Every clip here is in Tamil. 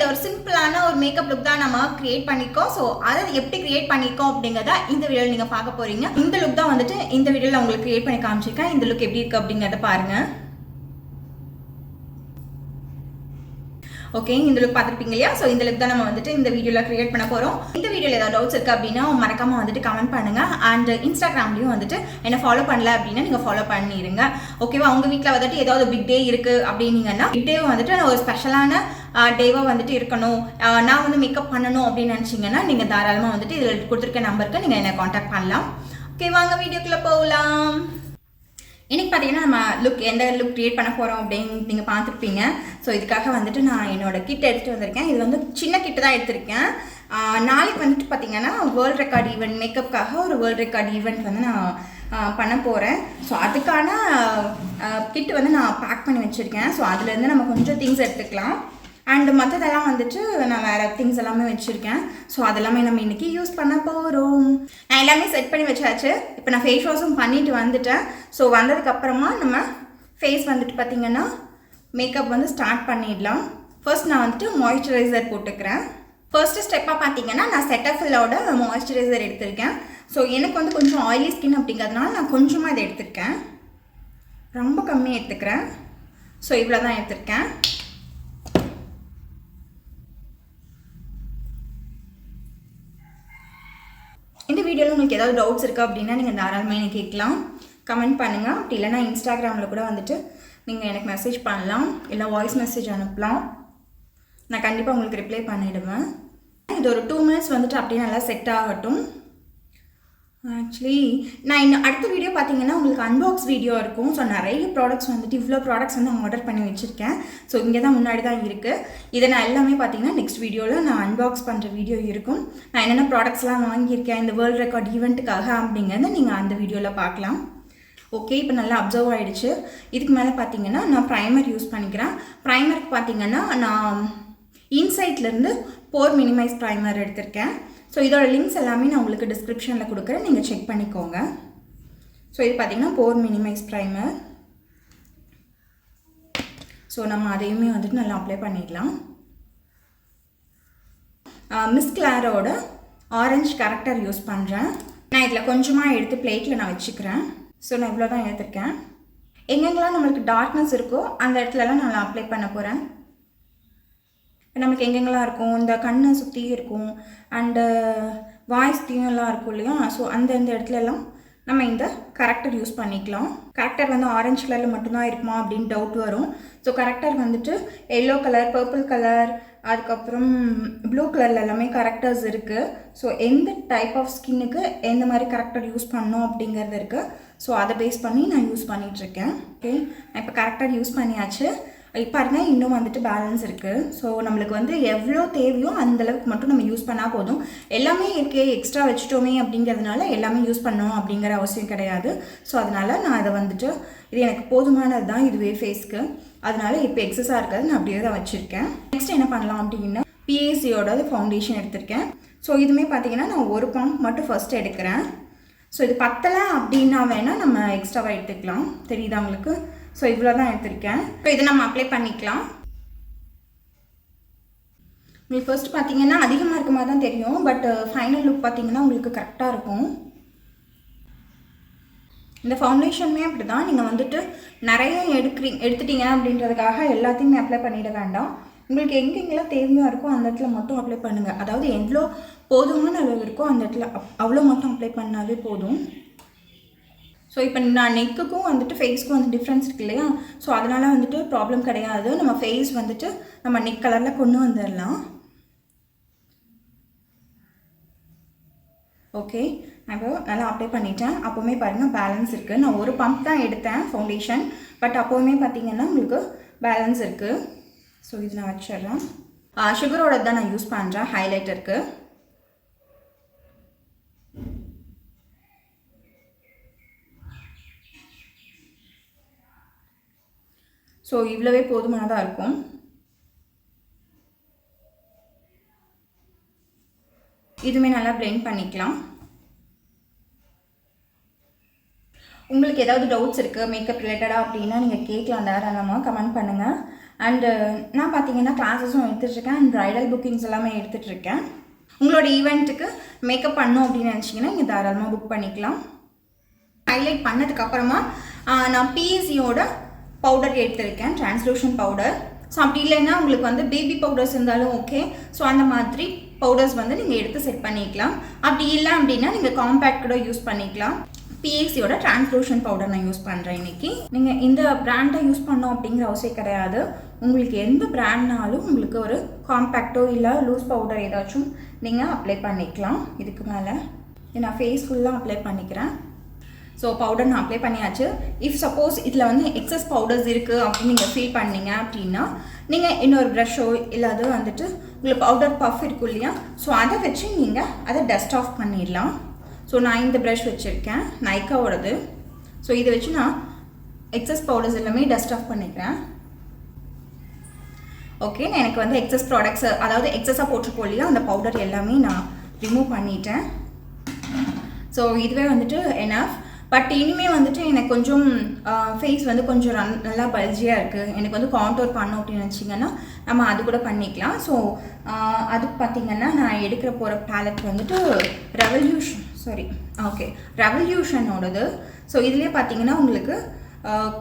ஒரு சிம்பிளான ஒரு மேக்கப் லுக் தான் நம்ம கிரியேட் பண்ணிக்கோம். ஸோ அதை எப்படி கிரியேட் பண்ணிக்கோம் அப்படிங்கிறத இந்த வீடியோவில் நீங்கள் பார்க்க போறீங்க. இந்த லுக் தான் வந்துட்டு இந்த வீடியோவில் உங்களுக்கு கிரியேட் பண்ணி காமிச்சிருக்கேன். இந்த லுக் எப்படி இருக்கு அப்படிங்கிறத பாருங்க. ஓகே, இந்த லுக் பார்த்துருப்பீங்க இல்லையா? ஸோ இந்த லுக் தான் நம்ம வந்துட்டு இந்த வீடியோவில் கிரியேட் பண்ண போகிறோம். இந்த வீடியோவில் ஏதாவது டவுட்ஸ் இருக்குது அப்படின்னா மறக்காமல் வந்துட்டு கமெண்ட் பண்ணுங்கள். அண்ட் இன்ஸ்டாகிராம்லேயும் வந்துட்டு என்ன ஃபாலோ பண்ணல அப்படின்னா நீங்கள் ஃபாலோ பண்ணிடுங்க. ஓகேவா? உங்கள் வீட்டில் வந்துட்டு ஏதாவது பிக் டே இருக்குது அப்படின்னீங்கன்னா பிக் டே வந்துட்டு ஒரு ஸ்பெஷலான டேவாக வந்துட்டு இருக்கணும், நான் வந்து மேக்கப் பண்ணணும் அப்படின்னு நினச்சிங்கன்னா நீங்கள் தாராளமாக வந்துட்டு இதில் கொடுத்துருக்க நம்பருக்கு நீங்கள் என்னை காண்டாக்ட் பண்ணலாம். ஓகே, வாங்க வீடியோக்குள்ளே போகலாம். இன்னைக்கு பார்த்தீங்கன்னா நம்ம எந்த லுக் கிரியேட் பண்ண போகிறோம் அப்படின்னு நீங்கள் பார்த்துருப்பீங்க. ஸோ இதுக்காக வந்துட்டு நான் என்னோட கிட் எடுத்துகிட்டு வந்திருக்கேன். இது வந்து சின்ன கிட்டு தான் எடுத்திருக்கேன். நாளைக்கு வந்துட்டு பார்த்தீங்கன்னா வேர்ல்ட் ரெக்கார்ட் ஈவெண்ட், மேக்கப்புக்காக ஒரு வேர்ல்ட் ரெக்கார்ட் ஈவெண்ட் வந்து நான் பண்ண போகிறேன். ஸோ அதுக்கான கிட் வந்து நான் பேக் பண்ணி வச்சுருக்கேன். ஸோ அதுலேருந்து நம்ம கொஞ்சம் திங்ஸ் எடுத்துக்கலாம். அண்ட் மற்றதெல்லாம் வந்துட்டு நான் வேறு திங்ஸ் எல்லாமே வச்சுருக்கேன். ஸோ அதெல்லாமே நம்ம இன்றைக்கி யூஸ் பண்ண போகிறோம். நான் எல்லாமே செட் பண்ணி வச்சாச்சு. இப்போ நான் ஃபேஸ் வாஷும் பண்ணிட்டு வந்துட்டேன். ஸோ வந்ததுக்கப்புறமா நம்ம ஃபேஸ் வந்துட்டு பார்த்திங்கன்னா மேக்கப் வந்து ஸ்டார்ட் பண்ணிடலாம். ஃபர்ஸ்ட் நான் வந்துட்டு மாய்ஸ்சரைசர் போட்டுக்கிறேன். ஃபர்ஸ்ட்டு ஸ்டெப்பாக பார்த்தீங்கன்னா நான் செட்டஃபில்லோட மாய்ஸ்சரைசர் எடுத்திருக்கேன். ஸோ எனக்கு வந்து கொஞ்சம் ஆயிலி ஸ்கின் அப்படிங்கிறதுனால நான் கொஞ்சமாக இதை எடுத்துருக்கேன். ரொம்ப கம்மியாக எடுத்துக்கிறேன். ஸோ இவ்வளோ தான் எடுத்திருக்கேன். இந்த வீடியோவில் உங்களுக்கு ஏதாவது டவுட்ஸ் இருக்குது அப்படின்னா நீங்கள் தாராளமாக எனக்கு கேட்கலாம், கமெண்ட் பண்ணுங்கள். அப்படி இல்லைனா இன்ஸ்டாகிராமில் கூட வந்துட்டு நீங்கள் எனக்கு மெசேஜ் பண்ணலாம், இல்லை வாய்ஸ் மெசேஜ் அனுப்பலாம். நான் கண்டிப்பாக உங்களுக்கு ரிப்ளை பண்ணிவிடுவேன். இது ஒரு 2 minutes வந்துட்டு அப்படியே நல்லா செட் ஆகட்டும். ஆக்சுவலி நான் இன்னும் அடுத்த வீடியோ பார்த்தீங்கன்னா உங்களுக்கு அன்பாக்ஸ் வீடியோ இருக்கும். ஸோ நிறைய ப்ராடக்ட்ஸ் வந்துட்டு இவ்வளோ ப்ராடக்ட்ஸ் வந்து ஆர்டர் பண்ணி வச்சுருக்கேன். ஸோ இங்கே தான் முன்னாடி தான் இருக்குது. இதை நான் எல்லாமே பார்த்தீங்கன்னா நெக்ஸ்ட் வீடியோவில் நான் அன்பாக்ஸ் பண்ணுற வீடியோ இருக்கும். நான் என்னென்ன ப்ராடக்ட்ஸ்லாம் வாங்கியிருக்கேன் இந்த வேர்ல்ட் ரெக்கார்ட் ஈவெண்ட்டுக்காக அப்படிங்கிறத நீங்கள் அந்த வீடியோவில் பார்க்கலாம். ஓகே, இப்போ நல்லா அப்சர்வ் ஆகிடுச்சு. இதுக்கு மேலே பார்த்தீங்கன்னா நான் ப்ரைமர் யூஸ் பண்ணிக்கிறேன். ப்ரைமருக்கு பார்த்தீங்கன்னா நான் இன்சைட்லேருந்து போர் மினிமைஸ் ப்ரைமர் எடுத்திருக்கேன். ஸோ இதோட லிங்க்ஸ் எல்லாமே நான் உங்களுக்கு டிஸ்கிரிப்ஷனில் கொடுக்குறேன், நீங்கள் செக் பண்ணிக்கோங்க. ஸோ இது பார்த்திங்கன்னா போர் மினிமைஸ் ப்ரைமர். ஸோ நம்ம அதையுமே வந்துட்டு நல்லா அப்ளை பண்ணிடலாம். மிஸ் கிளாரோட ஆரஞ்ச் கரெக்டர் யூஸ் பண்ணுறேன். நான் இதில் கொஞ்சமாக எடுத்து பிளேட்டில் நான் வச்சுக்கிறேன். ஸோ நான் இவ்வளோ தான் எடுத்துருக்கேன். எங்கெங்கெல்லாம் நம்மளுக்கு டார்க்னஸ் இருக்கோ அந்த இடத்துலலாம் நான் அப்ளை பண்ண போகிறேன். நமக்கு எங்கெங்கெல்லாம் இருக்கும், இந்த கண்ணை சுற்றியும் இருக்கும் அண்டு வாய் சுற்றியும் எல்லாம் இருக்கும் இல்லையா? ஸோ அந்த இடத்துலலாம் நம்ம இந்த கரெக்டர் யூஸ் பண்ணிக்கலாம். கரெக்டர் வந்து ஆரஞ்சு கலரில் மட்டும்தான் இருக்குமா அப்படின்னு டவுட் வரும். ஸோ கரெக்டர் வந்துட்டு எல்லோ கலர், பர்பிள் கலர், அதுக்கப்புறம் ப்ளூ கலரில் எல்லாமே கரெக்டர்ஸ் இருக்குது. ஸோ எந்த டைப் ஆஃப் ஸ்கின்னுக்கு எந்த மாதிரி கரெக்டர் யூஸ் பண்ணணும் அப்படிங்கிறது இருக்குது. ஸோ அதை பேஸ் பண்ணி நான் யூஸ் பண்ணிகிட்ருக்கேன். ஓகே, நான் இப்போ கரெக்டர் யூஸ் பண்ணியாச்சு. இப்போ இருந்தால் இன்னும் வந்துட்டு பேலன்ஸ் இருக்குது. ஸோ நம்மளுக்கு வந்து எவ்வளோ தேவையோ அந்தளவுக்கு மட்டும் நம்ம யூஸ் பண்ணால் போதும். எல்லாமே இருக்கே எக்ஸ்ட்ரா வச்சுட்டோமே அப்படிங்கிறதுனால எல்லாமே யூஸ் பண்ணணும் அப்படிங்கிற அவசியம் கிடையாது. ஸோ அதனால் நான் அதை வந்துட்டு இது எனக்கு போதுமானது தான் இதுவே ஃபேஸ்க்கு. அதனால் இப்போ எக்ஸஸாக இருக்கிறது நான் அப்படியே தான் வச்சுருக்கேன். நெக்ஸ்ட் என்ன பண்ணலாம் அப்படின்னா பிஏசியோட ஃபவுண்டேஷன் எடுத்திருக்கேன். ஸோ இதுவுமே பார்த்தீங்கன்னா நான் ஒரு பம்ப் மட்டும் ஃபஸ்ட்டு எடுக்கிறேன். ஸோ இது பத்தலை அப்படின்னா வேணால் நம்ம எக்ஸ்ட்ராவாக எடுத்துக்கலாம். தெரியுதா உங்களுக்கு? ஸோ இவ்வளோ தான் எடுத்திருக்கேன். இப்போ இதை நம்ம அப்ளை பண்ணிக்கலாம். உங்களுக்கு ஃபர்ஸ்ட் பார்த்தீங்கன்னா அதிகமாக இருக்க மாதிரி தான் தெரியும், பட் ஃபைனல் லுக் பார்த்தீங்கன்னா உங்களுக்கு கரெக்டாக இருக்கும். இந்த ஃபவுண்டேஷனுமே அப்படி தான். நீங்கள் வந்துட்டு நிறைய எடுத்துட்டீங்க அப்படின்றதுக்காக எல்லாத்தையுமே அப்ளை பண்ணிட வேண்டாம். உங்களுக்கு எங்கெங்கெல்லாம் தேவையாக இருக்கோ அந்த இடத்துல மட்டும் அப்ளை பண்ணுங்கள். அதாவது எவ்வளோ போதுமான அளவு இருக்கோ அந்த இடத்துல அவ்வளோ மட்டும் அப்ளை பண்ணாவே போதும். ஸோ இப்போ நான் நெக்குக்கும் வந்துட்டு ஃபேஸ்க்கும் வந்து டிஃப்ரென்ஸ் இருக்கு இல்லையா? ஸோ அதனால் வந்துட்டு ப்ராப்ளம் கிடையாது. நம்ம ஃபேஸ் வந்துட்டு நம்ம நெக் கலரில் கொண்டு வந்துடலாம். ஓகே, நான் இப்போ நல்லா அப்ளை பண்ணிட்டேன். அப்போவுமே பாருங்கள் பேலன்ஸ் இருக்குது. நான் ஒரு பம்ப் தான் எடுத்தேன் ஃபவுண்டேஷன், பட் அப்போவுமே பார்த்தீங்கன்னா உங்களுக்கு பேலன்ஸ் இருக்குது. ஸோ இது நான் வச்சிடுறேன். சுகரோட தான் நான் யூஸ் பண்ணுறேன் ஹைலைட்டருக்கு. ஸோ இவ்வளவே போதுமானதாக இருக்கும். இதுவுமே நல்லா பிளெண்ட் பண்ணிக்கலாம். உங்களுக்கு ஏதாவது டவுட்ஸ் இருக்குது மேக்கப் ரிலேட்டடாக அப்படின்னா நீங்கள் கேட்கலாம், தாராளமாக கமெண்ட் பண்ணுங்கள். அண்டு நான் பார்த்தீங்கன்னா கிளாஸஸும் எடுத்துகிட்ருக்கேன் அண்ட் ப்ரைடல் புக்கிங்ஸ் எல்லாமே எடுத்துகிட்ருக்கேன். உங்களோட ஈவெண்ட்டுக்கு மேக்கப் பண்ணணும் அப்படின்னு நினச்சிங்கன்னா நீங்கள் தாராளமாக புக் பண்ணிக்கலாம். ஹைலைட் பண்ணதுக்கப்புறமா நான் பிஎஸ்சியோட பவுடர் எடுத்திருக்கேன், டிரான்ஸ்லூஷன் பவுடர். ஸோ அப்படி இல்லைன்னா உங்களுக்கு வந்து பேபி பவுடர்ஸ் இருந்தாலும் ஓகே. ஸோ அந்த மாதிரி பவுடர்ஸ் வந்து நீங்கள் எடுத்து செட் பண்ணிக்கலாம். அப்படி இல்லை அப்படின்னா நீங்கள் காம்பேக்ட் கூட யூஸ் பண்ணிக்கலாம். பிஎஸ்சியோட டிரான்ஸ்லூஷன் பவுடர் நான் யூஸ் பண்ணுறேன் இன்றைக்கி. நீங்கள் இந்த பிராண்டை யூஸ் பண்ணோம் அப்படிங்கிற அவசியம் கிடையாது. உங்களுக்கு எந்த பிராண்ட்னாலும் உங்களுக்கு ஒரு காம்பேக்டோ இல்லை லூஸ் பவுடர் ஏதாச்சும் நீங்கள் அப்ளை பண்ணிக்கலாம். இதுக்கு மேலே நான் ஃபேஸ் ஃபுல்லாக அப்ளை பண்ணிக்கிறேன். ஸோ பவுடர் நான் அப்ளை பண்ணியாச்சு. இஃப் சப்போஸ் இதில் வந்து எக்ஸஸ் பவுடர்ஸ் இருக்குது அப்படின்னு நீங்கள் ஃபீல் பண்ணீங்க அப்படின்னா நீங்கள் இன்னொரு ப்ரஷ்ஷோ இல்லை அது வந்துட்டு உங்களுக்கு பவுடர் பஃப் இருக்கும் இல்லையா, ஸோ அதை வச்சு நீங்கள் அதை டஸ்ட் ஆஃப் பண்ணிடலாம். ஸோ நான் இந்த ப்ரஷ் வச்சுருக்கேன், நைக்காவோடது. ஸோ இதை வச்சு நான் எக்ஸஸ் பவுடர்ஸ் எல்லாமே டஸ்ட் ஆஃப் பண்ணிக்கிறேன். ஓகே, நான் எனக்கு வந்து எக்ஸஸ் ப்ராடக்ட்ஸ் அதாவது எக்ஸஸாக போட்டிருக்கோம் இல்லையா அந்த பவுடர் எல்லாமே நான் ரிமூவ் பண்ணிட்டேன். ஸோ இதுவே வந்துட்டு எனஃப். பட் இனிமேல் வந்துட்டு எனக்கு கொஞ்சம் ஃபேஸ் வந்து கொஞ்சம் நல்லா பல்ஜியாக இருக்குது, எனக்கு வந்து காண்டோர் பண்ணோம் அப்படின்னு நினச்சிங்கன்னா நம்ம அது கூட பண்ணிக்கலாம். ஸோ அதுக்கு பார்த்திங்கன்னா நான் எடுக்கிற போகிற பேலட் வந்துட்டு ரெவல்யூஷனோடது. ஸோ இதுலேயே பார்த்திங்கன்னா உங்களுக்கு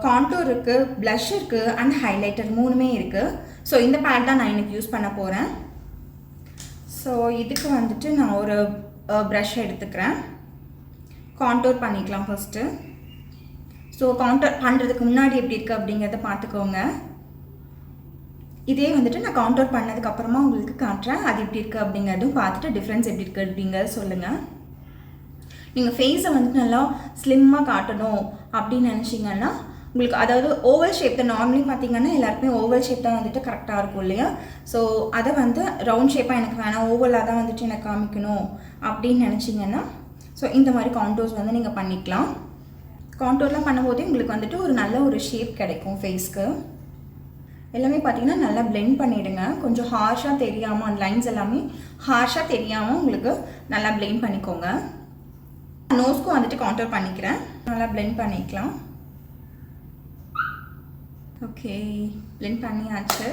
காண்டோர் இருக்குது, ப்ளஷ் இருக்குது அண்ட் ஹைலைட்டர் மூணுமே இருக்குது. ஸோ இந்த பேலட் தான் நான் எனக்கு யூஸ் பண்ண போகிறேன். ஸோ இதுக்கு வந்துட்டு நான் ஒரு ப்ரஷ் எடுத்துக்கிறேன். காண்டோர் பண்ணிக்கலாம் ஃபஸ்ட்டு. ஸோ காண்டோர் பண்ணுறதுக்கு முன்னாடி எப்படி இருக்குது அப்படிங்கிறத பார்த்துக்கோங்க. இதே வந்துட்டு நான் காண்டோர் பண்ணதுக்கப்புறமா உங்களுக்கு காட்டுறேன் அது எப்படி இருக்குது அப்படிங்கிறதும் பார்த்துட்டு டிஃப்ரென்ஸ் எப்படி இருக்குது அப்படிங்கிறத சொல்லுங்கள். நீங்கள் ஃபேஸை வந்துட்டு நல்லா ஸ்லிம்மாக காட்டணும் அப்படின்னு நினச்சிங்கன்னா உங்களுக்கு அதாவது ஓவல் ஷேப் தான் நார்மலி பார்த்தீங்கன்னா எல்லாருக்குமே ஓவல் ஷேப் தான் வந்துட்டு கரெக்டாக இருக்கும் இல்லையா. ஸோ அதை வந்து ரவுண்ட் ஷேப்பாக எனக்கு வேணாம், ஓவலாக தான் வந்துட்டு எனக்கு காமிக்கணும் அப்படின்னு நினச்சிங்கன்னா ஸோ இந்த மாதிரி காண்டோர்ஸ் வந்து நீங்கள் பண்ணிக்கலாம். காண்டோர்லாம் பண்ணும்போதே உங்களுக்கு வந்துட்டு ஒரு நல்ல ஒரு ஷேப் கிடைக்கும் ஃபேஸ்க்கு. எல்லாமே பார்த்தீங்கன்னா நல்லா பிளெண்ட் பண்ணிவிடுங்க. கொஞ்சம் ஹார்ஷாக தெரியாமல் அந்த லைன்ஸ் எல்லாமே ஹார்ஷாக தெரியாமல் உங்களுக்கு நல்லா பிளெண்ட் பண்ணிக்கோங்க. நோஸ்க்கும் வந்துட்டு காண்டோர் பண்ணிக்கிறேன், நல்லா பிளெண்ட் பண்ணிக்கலாம். ஓகே, பிளெண்ட் பண்ணியாச்சு.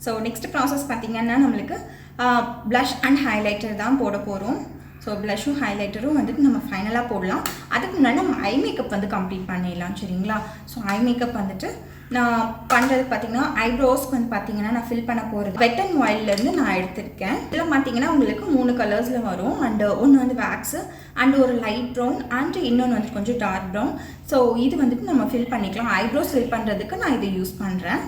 ஸோ நெக்ஸ்ட் ப்ராசஸ் பார்த்திங்கன்னா நம்மளுக்கு ப்ளஷ் அண்ட் ஹைலைட்டர் தான் போட போகிறோம். ஸோ ப்ளஷும் ஹைலைட்டரும் வந்துட்டு நம்ம ஃபைனலாக போடலாம். அதுக்கு முன்னாடி நம்ம ஐ மேக்கப் வந்து கம்ப்ளீட் பண்ணிடலாம், சரிங்களா. ஸோ ஐ மேக்கப் வந்துட்டு நான் பண்ணுறது பார்த்திங்கன்னா ஐப்ரோஸ்க்கு வந்து பார்த்திங்கன்னா நான் ஃபில் பண்ண போகிறது வெட் அண்ட் வைல்ட்லேருந்து நான் எடுத்திருக்கேன். இதெல்லாம் பார்த்திங்கன்னா உங்களுக்கு 3 கலர்ஸில் வரும். அண்டு ஒன்று வந்து வேக்ஸு அண்டு ஒரு லைட் ப்ரௌன் அண்டு இன்னொன்று வந்துட்டு கொஞ்சம் டார்க் ப்ரௌன். ஸோ இது வந்துட்டு நம்ம ஃபில் பண்ணிக்கலாம். ஐப்ரோஸ் ஃபில் பண்ணுறதுக்கு நான் இதை யூஸ் பண்ணுறேன்.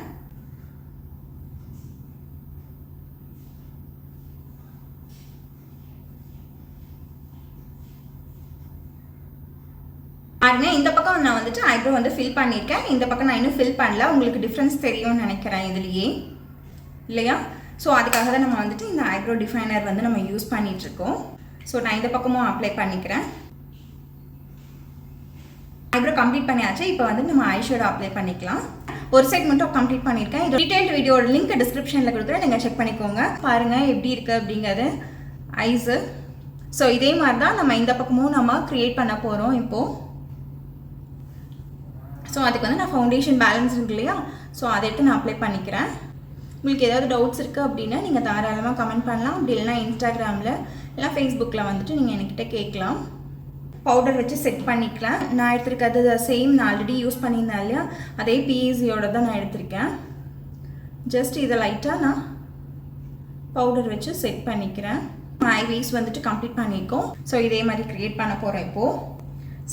பாருங்க, இந்த பக்கம் நான் வந்துட்டு ஐப்ரோ வந்து ஃபில் பண்ணியிருக்கேன், இந்த பக்கம் நான் இன்னும் ஃபில் பண்ணல. உங்களுக்கு டிஃப்ரென்ஸ் தெரியும்னு நினைக்கிறேன் இதுலேயே இல்லையா. ஸோ அதுக்காக தான் நம்ம வந்துட்டு இந்த ஐப்ரோ டிஃபைனர் வந்து நம்ம யூஸ் பண்ணிகிட்ருக்கோம். ஸோ நான் இந்த பக்கமும் அப்ளை பண்ணிக்கிறேன். ஐப்ரோ கம்ப்ளீட் பண்ணியாச்சு. இப்போ வந்து நம்ம ஐஷேடோ அப்ளை பண்ணிக்கலாம். ஒரு சைட் மட்டும் கம்ப்ளீட் பண்ணியிருக்கேன். இது டீடைல்டு வீடியோட லிங்க் டிஸ்கிரிப்ஷனில் கொடுக்குறேன், நீங்கள் செக் பண்ணிக்கோங்க. பாருங்கள் எப்படி இருக்குது அப்படிங்கிறது ஐஸு. ஸோ இதே மாதிரி தான் நம்ம இந்த பக்கமும் நம்ம க்ரியேட் பண்ண போகிறோம் இப்போது. ஸோ அதுக்கு வந்து நான் ஃபவுண்டேஷன் பேலன்ஸ் இருக்கு இல்லையா, ஸோ அதை எடுத்து நான் அப்ளை பண்ணிக்கிறேன். உங்களுக்கு ஏதாவது டவுட்ஸ் இருக்குது அப்படின்னா நீங்கள் தாராளமாக கமெண்ட் பண்ணலாம். அப்படி இல்லைனா இன்ஸ்டாகிராமில் இல்லை ஃபேஸ்புக்கில் வந்துட்டு நீங்கள் என்கிட்ட கேட்கலாம். பவுடர் வச்சு செட் பண்ணிக்கலாம். நான் எடுத்துருக்கிறது சேம் நான் ஆல்ரெடி யூஸ் பண்ணியிருந்தேன் இல்லையா, அதே பிஎஸ்சியோட தான் நான் எடுத்திருக்கேன். ஜஸ்ட் இதை லைட்டாக நான் பவுடர் வச்சு செட் பண்ணிக்கிறேன். ஐவேஸ் வந்துட்டு கம்ப்ளீட் பண்ணியிருக்கோம். ஸோ இதே மாதிரி க்ரியேட் பண்ண போகிறேன் இப்போது.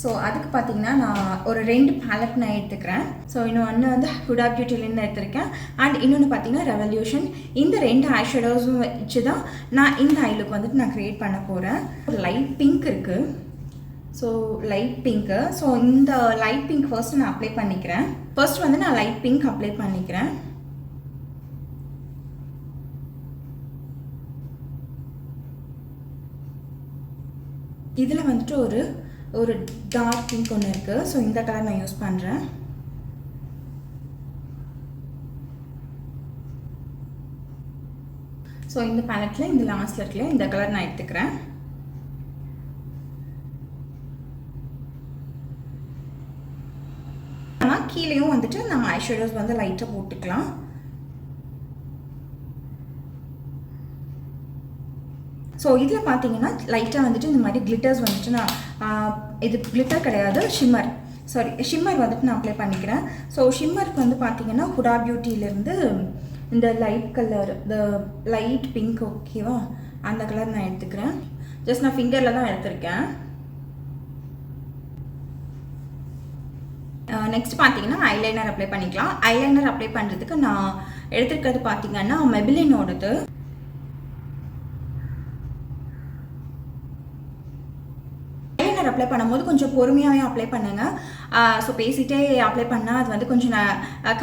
ஸோ அதுக்கு பார்த்தீங்கன்னா நான் ஒரு 2 பேலட் நான் எடுத்துக்கிறேன். ஸோ இன்னொன்று வந்து ஹுடா பியூட்டிலேருந்து எடுத்திருக்கேன் அண்ட் இன்னொன்று பார்த்தீங்கன்னா ரெவல்யூஷன். இந்த 2 ஐ ஷேடோஸும் வச்சு தான் நான் இந்த ஐ லுக் வந்துட்டு நான் க்ரியேட் பண்ண போகிறேன். ஒரு லைட் பிங்க் இருக்குது. So light pink. ஸோ இந்த லைட் பிங்க் ஃபர்ஸ்ட் நான் அப்ளை பண்ணிக்கிறேன். ஃபர்ஸ்ட் வந்து நான் லைட் பிங்க் அப்ளை பண்ணிக்கிறேன். இதில் வந்துட்டு ஒரு டார்க் பிங்க் ஒன்று இருக்குது. ஸோ இந்த கலர் நான் யூஸ் பண்ணுறேன். ஸோ இந்த பேலட்டில் இந்த லாஸ்ட்டில் இருக்குல்ல இந்த கலர் நான் எடுத்துக்கிறேன். ஆனால் கீழேயும் வந்துட்டு நம்ம ஐ ஷேடோஸ் வந்து லைட்டாக போட்டுக்கலாம். ஸோ இதில் பார்த்தீங்கன்னா லைட்டாக வந்துட்டு இந்த மாதிரி கிளிட்டர்ஸ் வந்துட்டு நான் இது கிளிட்டர் கிடையாது, ஷிம்மர் வந்துட்டு நான் அப்ளை பண்ணிக்கிறேன். ஸோ ஷிம்மருக்கு வந்து பார்த்தீங்கன்னா ஹுடா பியூட்டியிலேருந்து இந்த லைட் கலர், இந்த லைட் பிங்க், ஓகேவா, அந்த கலர் நான் எடுத்துக்கிறேன். ஜஸ்ட் நான் ஃபிங்கரில் தான் எடுத்திருக்கேன். நெக்ஸ்ட் பார்த்தீங்கன்னா ஐலைனர் அப்ளை பண்ணிக்கலாம். ஐலைனர் அப்ளை பண்ணுறதுக்கு நான் எடுத்துருக்கிறது பார்த்தீங்கன்னா மெபிலினோடது. ஐலைனர் அப்ளை பண்ணும்போது கொஞ்சம் பொறுமையாகவே அப்ளை பண்ணுங்கள். ஸோ பேசிகிட்டே அப்ளை பண்ணால் அது வந்து கொஞ்சம்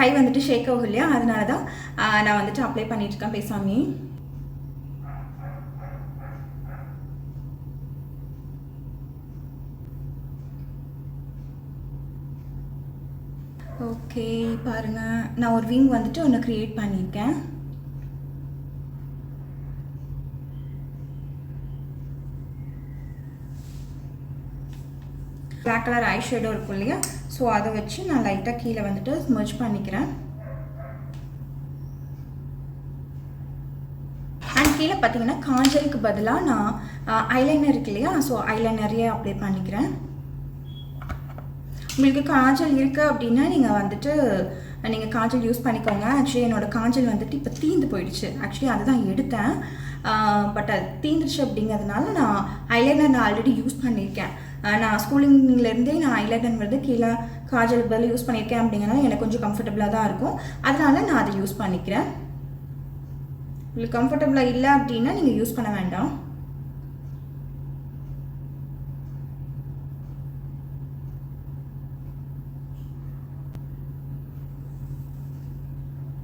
கை வந்துட்டு ஷேக் ஆகும் இல்லையா, அதனால தான் நான் வந்துட்டு அப்ளை பண்ணிட்டுருக்கேன் பேசாமே. ஓகே பாருங்கள், நான் ஒரு விங் வந்துட்டு ஒன்று க்ரியேட் பண்ணியிருக்கேன். பிளாக் கலர் ஐ ஷேடோ இருக்கும் இல்லையா, ஸோ அதை வச்சு நான் லைட்டாக கீழே வந்துட்டு ஸ்மர்ஜ் பண்ணிக்கிறேன். அண்ட் கீழே பார்த்தீங்கன்னா காஜலுக்கு பதிலாக நான் ஐலைனர் இருக்கு இல்லையா, ஸோ ஐலைனரையே அப்ளை பண்ணிக்கிறேன். உங்களுக்கு காஜல் இருக்குது அப்படின்னா நீங்கள் வந்துட்டு நீங்கள் காஜல் யூஸ் பண்ணிக்கோங்க. ஆக்சுவலி என்னோடய காஜல் வந்துட்டு இப்போ தீந்து போயிடுச்சு. ஆக்சுவலி அதை தான் எடுத்தேன், பட் அது தீந்துருச்சு. அப்படிங்கிறதுனால நான் ஐலைனர் நான் ஆல்ரெடி யூஸ் பண்ணியிருக்கேன். நான் ஸ்கூலிங்லேருந்தே நான் ஐலைனர் வந்து கீழே காஜல் பதில் யூஸ் பண்ணியிருக்கேன். அப்படிங்கிறனால எனக்கு கொஞ்சம் கம்ஃபர்டபுளாக தான் இருக்கும், அதனால நான் அதை யூஸ் பண்ணிக்கிறேன். உங்களுக்கு கம்ஃபர்டபுளாக இல்லை அப்படின்னா நீங்கள் யூஸ் பண்ண வேண்டாம்.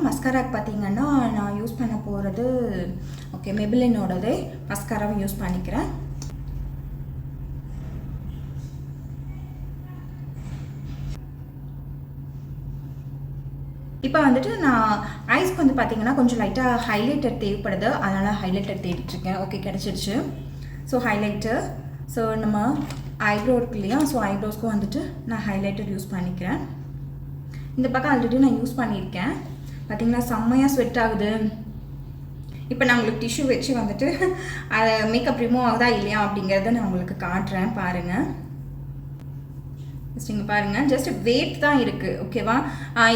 மஸ்காராக்கு பார்த்தீங்கன்னா நான் யூஸ் பண்ண போகிறது ஓகே மெபிலினோடதே மஸ்காராவை யூஸ் பண்ணிக்கிறேன். இப்போ வந்துட்டு நான் ஐஸ்க்கு வந்து பார்த்தீங்கன்னா கொஞ்சம் லைட்டாக ஹைலைட்டர் தேவைப்படுது, அதனால் ஹைலைட்டர் தேடிட்டுருக்கேன். ஓகே கிடச்சிடுச்சு. ஸோ ஹைலைட்டர், ஸோ நம்ம ஐப்ரோ இருக்கு இல்லையா, ஸோ ஐப்ரோஸ்க்கும் வந்துட்டு நான் ஹைலைட்டர் யூஸ் பண்ணிக்கிறேன். இந்த பக்கம் ஆல்ரெடி நான் யூஸ் பண்ணியிருக்கேன். பார்த்தீங்கன்னா செம்மையாக ஸ்வெட் ஆகுது. இப்போ நான் உங்களுக்கு டிஷ்யூ வச்சு வந்துட்டு அதை மேக்கப் ரிமூவ் ஆகுதா இல்லையா அப்படிங்கிறத நான் உங்களுக்கு காட்டுறேன் பாருங்கள். ஜஸ்ட் இங்கே பாருங்கள், ஜஸ்ட் வெயிட் தான் இருக்குது, ஓகேவா.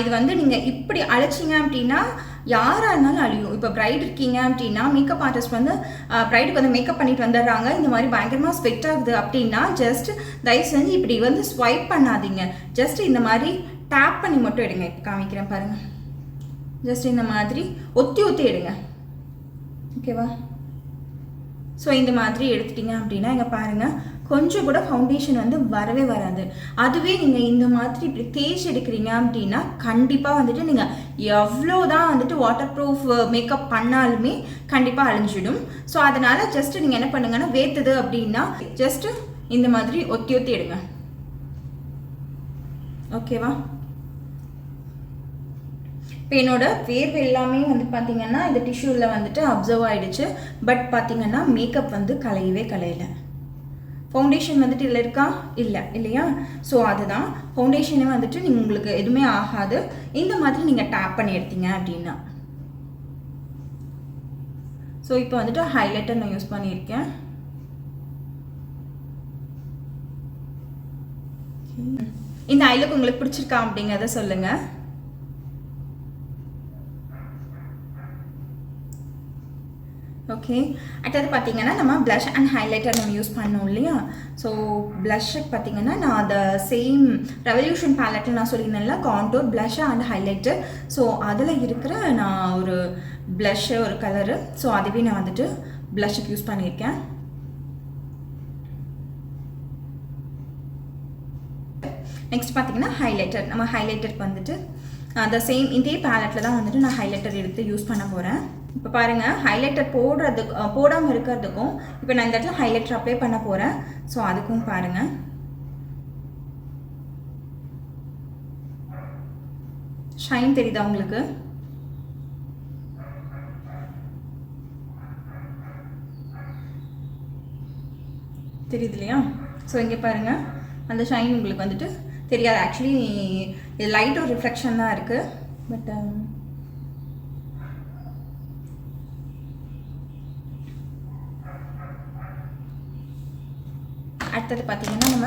இது வந்து நீங்கள் இப்படி அழைச்சிங்க அப்படின்னா யாராக இருந்தாலும் அழியும். இப்போ ப்ரைட் இருக்கீங்க அப்படின்னா மேக்கப் ஆர்டிஸ்ட் வந்து ப்ரைடுக்கு வந்து மேக்கப் பண்ணிட்டு வந்துடுறாங்க, இந்த மாதிரி பயங்கரமாக ஸ்வெட் ஆகுது அப்படின்னா ஜஸ்ட் தயவு செஞ்சு இப்படி வந்து ஸ்வைப் பண்ணாதீங்க, ஜஸ்ட் இந்த மாதிரி டேப் பண்ணி மட்டும் எடுங்க. இப்போ காமிக்கிறேன் பாருங்கள், ஜஸ்ட் இந்த மாதிரி ஒத்தி எடுங்க, ஓகேவா. ஸோ இந்த மாதிரி எடுத்துட்டிங்க அப்படின்னா இங்கே பாருங்கள் கொஞ்சம் கூட ஃபவுண்டேஷன் வந்து வரவே வராது. அதுவே நீங்கள் இந்த மாதிரி இப்படி தேய்ச்சி எடுக்கிறீங்க அப்படின்னா கண்டிப்பாக வந்துட்டு நீங்கள் எவ்வளோதான் வந்துட்டு வாட்டர் ப்ரூஃப் மேக்கப் பண்ணாலுமே கண்டிப்பாக அழிஞ்சிடும். ஸோ அதனால் ஜஸ்ட்டு நீங்கள் என்ன பண்ணுங்கன்னா வேர்த்துது அப்படின்னா ஜஸ்ட்டு இந்த மாதிரி ஒத்தி எடுங்க, ஓகேவா. இப்போ என்னோட வேர்வை எல்லாமே வந்து பார்த்தீங்கன்னா இந்த டிஷ்யூவில் வந்துட்டு அப்சர்வ் ஆகிடுச்சு. பட் பார்த்தீங்கன்னா மேக்கப் வந்து கலையலை. ஃபவுண்டேஷன் வந்துட்டு இதில் இருக்கா இல்லையா, ஸோ அதுதான் ஃபவுண்டேஷனே வந்துட்டு நீங்கள் உங்களுக்கு எதுவுமே ஆகாது இந்த மாதிரி நீங்கள் டேப் பண்ணி எடுத்தீங்க அப்படின்னா. ஸோ இப்போ வந்துட்டு ஹைலைட்டர் நான் யூஸ் பண்ணியிருக்கேன். இந்த ஐலுக்கு உங்களுக்கு பிடிச்சிருக்கா அப்படிங்கிறத சொல்லுங்கள். ஓகே, அடுத்தது பார்த்தீங்கன்னா நம்ம ப்ளஷ் அண்ட் ஹைலைட்டர் நம்ம யூஸ் பண்ணோம் இல்லையா. ஸோ ப்ளஷ்ஷுக்கு பார்த்தீங்கன்னா நான் அந்த சேம் ரெவல்யூஷன் பேலட்டில் நான் சொல்லியிருந்தேன்ல contour, blush and highlighter. So அதில் இருக்கிற நான் ஒரு ப்ளஷ்ஷு ஒரு கலரு, ஸோ அதுவே நான் வந்துட்டு ப்ளஷ்ஷுக்கு யூஸ் பண்ணியிருக்கேன். நெக்ஸ்ட் பார்த்தீங்கன்னா ஹைலைட்டர். நம்ம ஹைலைட்டருக்கு வந்துட்டு அந்த சேம் இதே பேலட்டில் தான் வந்துட்டு நான் ஹைலைட்டர் எடுத்து யூஸ் பண்ண போகிறேன். இப்போ பாருங்கள் ஹைலைட்டர் போடாமல் இருக்கிறதுக்கும் இப்போ நான் இந்த இடத்துல ஹைலைட்டர் அப்ளை பண்ண போகிறேன். ஸோ அதுக்கும் பாருங்கள் ஷைன் தெரியுதா உங்களுக்கு, தெரியுது இல்லையா. ஸோ இங்கே பாருங்கள் அந்த ஷைன் உங்களுக்கு வந்துட்டு தெரியாது. ஆக்சுவலி இது லைட் ஒரு ரிஃப்ளெக்ஷன் தான் இருக்குது. பட் அடுத்தது பார்த்தீங்கன்னா நம்ம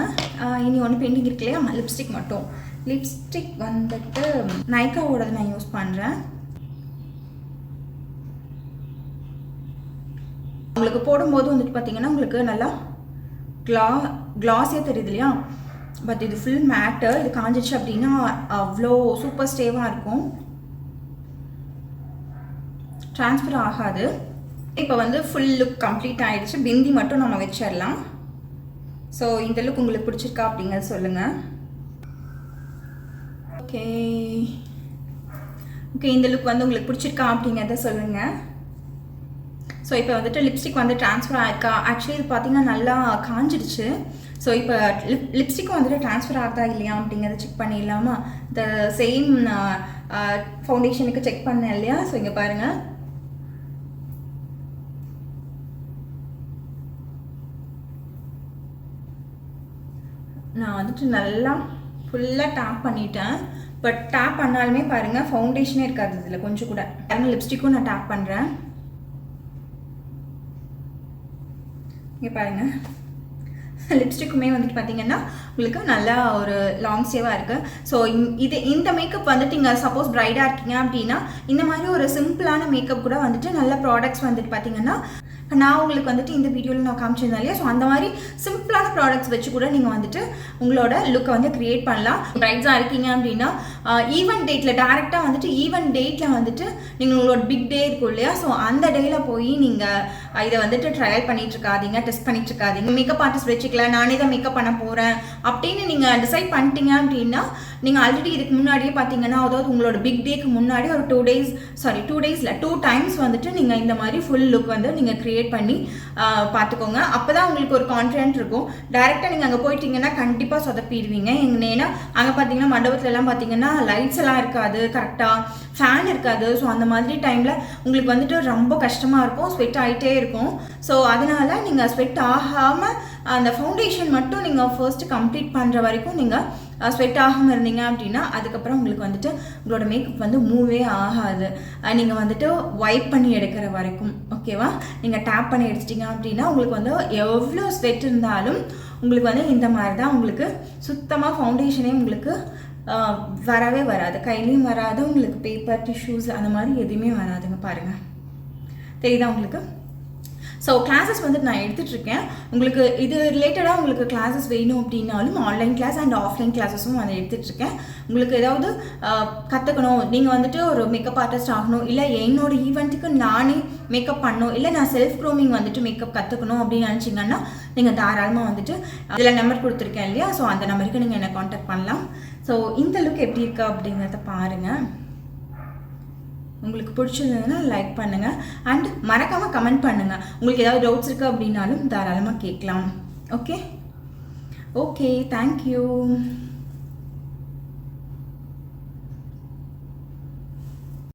இனி ஒன்று பெயிண்டிங் இருக்கு இல்லையா, லிப்ஸ்டிக் மட்டும். லிப்ஸ்டிக் வந்துட்டு நைக்காவோடது நான் யூஸ் பண்ணுறேன். உங்களுக்கு போடும்போது வந்துட்டு பார்த்தீங்கன்னா உங்களுக்கு நல்லா கிளாஸே தெரியுது இல்லையா, பட் இது ஃபுல் மேட்டு. இது காஞ்சிச்சு அப்படின்னா அவ்வளோ சூப்பர் ஸ்டேவாக இருக்கும், ட்ரான்ஸ்ஃபர் ஆகாது. இப்போ வந்து ஃபுல் லுக் கம்ப்ளீட் ஆகிடுச்சு. பிந்தி மட்டும் நம்ம வச்சிடலாம். ஸோ இந்த லுக் உங்களுக்கு பிடிச்சிருக்கா அப்படிங்கிறது சொல்லுங்கள். ஓகே ஓகே, இந்த லுக் வந்து உங்களுக்கு பிடிச்சிருக்கா அப்படிங்கிறத சொல்லுங்கள். ஸோ இப்போ வந்துட்டு லிப்ஸ்டிக் வந்து ட்ரான்ஸ்ஃபர் ஆகிருக்கா. ஆக்சுவலி இது பார்த்தீங்கன்னா நல்லா காஞ்சிடுச்சு. ஸோ இப்போ லிப்ஸ்டிக்கும் வந்துட்டு ட்ரான்ஸ்ஃபர் ஆகுதா இல்லையா அப்படிங்கிறத செக் பண்ணிடலாமா. இந்த சேம் ஃபவுண்டேஷனுக்கு செக் பண்ணேன் இல்லையா. ஸோ இங்கே பாருங்கள், நான் வந்துட்டு நல்லா ஃபுல்லாக டேப் பண்ணிட்டேன். பட் டேப் பண்ணாலுமே பாருங்கள் ஃபவுண்டேஷனே இருக்காது இதில் கொஞ்சம் கூட. பாருங்கள் லிப்ஸ்டிக்கும் நான் டேப் பண்ணுறேன். இங்கே பாருங்கள், லிப்ஸ்டிக்குமே வந்துட்டு பார்த்தீங்கன்னா உங்களுக்கு நல்லா ஒரு லாங் ஸ்டேவாக இருக்குது. ஸோ இந்த மேக்கப் வந்துட்டு நீங்கள் சப்போஸ் ப்ரைடாக இருக்கீங்க அப்படின்னா இந்த மாதிரி ஒரு சிம்பிளான மேக்கப் கூட வந்துட்டு நல்ல ப்ராடக்ட்ஸ் வந்துட்டு பார்த்தீங்கன்னா நான் உங்களுக்கு வந்துட்டு இந்த வீடியோவில் நான் காமிச்சிருந்தேன் இல்லையா. ஸோ அந்த மாதிரி சிம்பிளான ப்ராடக்ட்ஸ் வச்சு கூட நீங்கள் வந்துட்டு உங்களோட லுக்கை வந்து க்ரியேட் பண்ணலாம். ப்ரைட்ஸாக இருக்கீங்க அப்படின்னா ஈவெண்ட் டேட்டில் டேரெக்டாக வந்துட்டு ஈவெண்ட் டேட்டில் வந்துட்டு நீங்கள் உங்களோட பிக் டே இருக்கும் இல்லையா. ஸோ அந்த டேயில் போய் நீங்கள் இதை வந்துட்டு ட்ரையல் பண்ணிகிட்ருக்காதீங்க, டெஸ்ட் பண்ணிகிட்ருக்காதீங்க. மேக்கப் ஆர்டிஸ்ட் வச்சுக்கல, நானே தான் மேக்கப் பண்ண போகிறேன் அப்படின்னு நீங்கள் டிசைட் பண்ணிட்டீங்க அப்படின்னா நீங்கள் ஆல்ரெடி இதுக்கு முன்னாடியே பார்த்தீங்கன்னா அதாவது உங்களோட பிக் டேக்கு முன்னாடி ஒரு 2 டேஸில் 2 டைம்ஸ் வந்துட்டு நீங்கள் இந்த மாதிரி ஃபுல் லுக் வந்து நீங்கள் க்ரியேட் பண்ணி பார்த்துக்கோங்க. அப்போ தான் உங்களுக்கு ஒரு கான்ஃபிடென்ட் இருக்கும். டைரெக்டாக நீங்கள் அங்கே போயிட்டீங்கன்னா கண்டிப்பாக சொதப்பிடுவீங்க. ஏன்னா அங்கே பார்த்தீங்கன்னா மண்டபத்துலலாம் பார்த்தீங்கன்னா லைட்ஸ் எல்லாம் இருக்காது, கரெக்டாக ஃபேன் இருக்காது. ஸோ அந்த மாதிரி டைமில் உங்களுக்கு வந்துட்டு ரொம்ப கஷ்டமாக இருக்கும், ஸ்வெட் ஆகிட்டே இருக்கும். ஸோ அதனால் நீங்கள் ஸ்வெட் ஆகாமல் அந்த ஃபவுண்டேஷன் மட்டும் நீங்கள் ஃபர்ஸ்ட்டு கம்ப்ளீட் பண்ணுற வரைக்கும் நீங்கள் ஸ்வெட் ஆகாமல் இருந்தீங்க அப்படின்னா அதுக்கப்புறம் உங்களுக்கு வந்துட்டு உங்களோட மேக்கப் வந்து மூவே ஆகாது. நீங்கள் வந்துட்டு வைப் பண்ணி எடுக்கிற வரைக்கும் ஓகேவா. நீங்கள் டேப் பண்ணி எடுத்துட்டீங்க அப்படின்னா உங்களுக்கு வந்து எவ்வளோ ஸ்வெட் இருந்தாலும் உங்களுக்கு வந்து இந்த மாதிரி தான் உங்களுக்கு சுத்தமாக ஃபவுண்டேஷனே உங்களுக்கு வரவே வராது, கையிலையும் வராது, உங்களுக்கு பேப்பர் டிஷ்யூஸ் அந்த மாதிரி எதுவுமே வராதுங்க. பாருங்கள், தெரியுதா உங்களுக்கு. ஸோ கிளாஸஸ் வந்துட்டு நான் எடுத்துகிட்ருக்கேன். உங்களுக்கு இது ரிலேட்டடாக உங்களுக்கு கிளாஸஸ் வேணும் அப்படின்னாலும் ஆன்லைன் கிளாஸ் அண்ட் ஆஃப்லைன் கிளாஸஸும் வந்து எடுத்துகிட்ருக்கேன். உங்களுக்கு ஏதாவது கற்றுக்கணும், நீங்கள் வந்துட்டு ஒரு மேக்கப் ஆர்டிஸ்ட் ஆகணும், இல்லை என்னோடய ஈவெண்ட்டுக்கு நானே மேக்கப் பண்ணணும், இல்லை நான் செல்ஃப் க்ரூமிங் வந்துட்டு மேக்கப் கற்றுக்கணும் அப்படின்னு நினச்சிங்கன்னா நீங்கள் தாராளமாக வந்துட்டு இதில் நம்பர் கொடுத்துருக்கேன் இல்லையா. ஸோ அந்த நம்பருக்கு நீங்கள் என்னை காண்டாக்ட் பண்ணலாம். ஸோ இந்த லுக் எப்படி இருக்கா அப்படிங்கிறத பாருங்கள். உங்களுக்கு பிடிச்சிருந்ததுன்னா லைக் பண்ணுங்கள் அண்ட் மறக்காமல் கமெண்ட் பண்ணுங்கள். உங்களுக்கு ஏதாவது டவுட்ஸ் இருக்குது அப்படின்னாலும் தாராளமாக கேட்கலாம். Okay, thank you.